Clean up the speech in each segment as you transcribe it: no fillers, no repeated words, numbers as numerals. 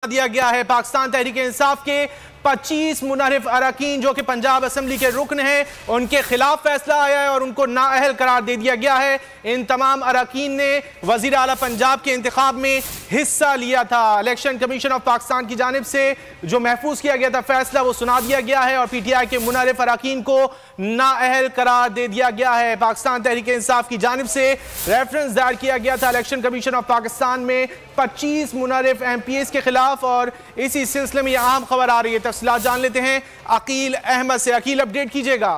दिया गया है। पाकिस्तान तहरीक इंसाफ के 25 मुनहरिफ अरकान जो कि पंजाब असम्बली के रुकन हैं, उनके खिलाफ फैसला आया है और उनको नाअहल करार दे दिया गया है। इन तमाम अरकान ने वजीर आला पंजाब के इंतखाब में हिस्सा लिया था। इलेक्शन कमीशन ऑफ पाकिस्तान की जानिब से जो महफूज किया गया था फैसला, वो सुना दिया गया है और PTI के मुनहरिफ अरकान को नाअहल करार दे दिया गया है। पाकिस्तान तहरीक इंसाफ की जानिब से रेफरेंस दायर किया गया था इलेक्शन कमीशन ऑफ पाकिस्तान में 25 मुनहरिफ MPs के खिलाफ, और इसी सिलसिले में यह अहम खबर आ रही है। तफसीलात जान लेते हैं अकील अहमद से। अकील, अपडेट कीजिएगा।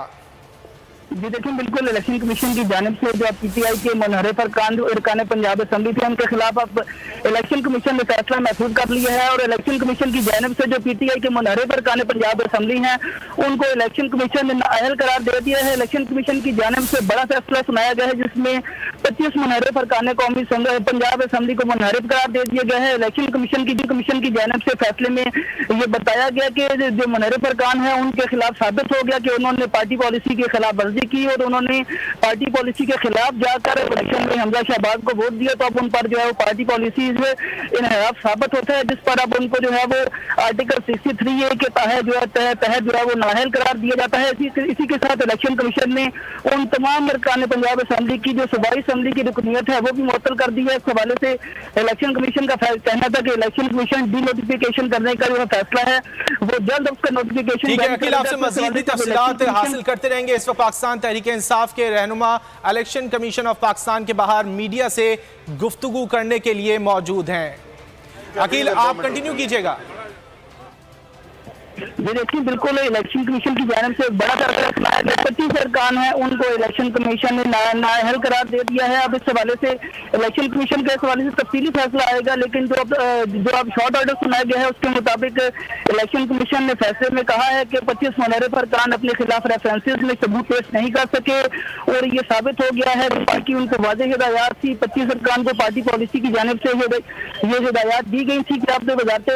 जी देखिए, बिल्कुल इलेक्शन कमीशन की जानिब से जो PTI के मुनहरिफ अरकान पंजाब असम्बली थे, उनके खिलाफ अब इलेक्शन कमीशन ने फैसला महफूज कर लिया है। और इलेक्शन कमीशन की जानिब से जो PTI के मुनहरिफ अरकान पंजाब असम्बली हैं, उनको इलेक्शन कमीशन ने नाअहल करार दे दिया है। इलेक्शन कमीशन की जानिब से बड़ा फैसला सुनाया गया है, जिसमें 25 मुनहरिफ अरकान कौमी पंजाब असम्बली को मुनहरिफ करार दे दिया गया है। इलेक्शन कमीशन की जानिब से फैसले में ये बताया गया कि जो मुनहरिफ अरकान है, उनके खिलाफ साबित हो गया कि उन्होंने पार्टी पॉलिसी के खिलाफ वर्जी की और उन्होंने पार्टी पॉलिसी के खिलाफ जाकर इलेक्शन में हमजा शहबाज को वोट दिया। तो अब उन पर जो है वो पार्टी पॉलिसी इनहराफ साबित होता है, जिस पर अब उनको जो है वो आर्टिकल 63A के तहत जो है वो नाअहल करार दिया जाता है। इसी के साथ इलेक्शन कमीशन ने उन तमाम अरकान पंजाब असम्बली की जो सूबाई असम्बली की रुकनीत है वो भी मुअत्तल कर दी है। इस हवाले से इलेक्शन कमीशन का कहना था कि इलेक्शन कमीशन डीनोटिफिकेशन करने का जो फैसला है वो जल्द उसका नोटिफिकेशन आपसे मज़ीद तफसीलात हासिल करते रहेंगे। इस वक्त पाकिस्तान तहरीक इंसाफ के रहनुमा इलेक्शन कमीशन ऑफ पाकिस्तान के बाहर मीडिया से गुफ्तगू करने के लिए मौजूद हैं। अकील, आप कंटिन्यू कीजिएगा। जी देखिए, बिल्कुल इलेक्शन कमीशन की जानिब से बड़ा फैसला सुनाया गया। 25 अरकान है, उनको इलेक्शन कमीशन ने नाअहल करार दे दिया है। अब इस हवाले से इलेक्शन कमीशन के इस हवाले से तफसीली फैसला आएगा, लेकिन जो अब शॉर्ट ऑर्डर सुनाया गया है उसके मुताबिक इलेक्शन कमीशन ने फैसले में कहा है कि 25 मुनहरिफ अरकान अपने खिलाफ रेफरेंसेस में सबूत पेश नहीं कर सके और ये साबित हो गया है कि उनको वाज़ेह हिदायत थी। 25 अरकान को पार्टी पॉलिसी की जानिब से ये हिदायत दी गई थी कि आप जो वजारत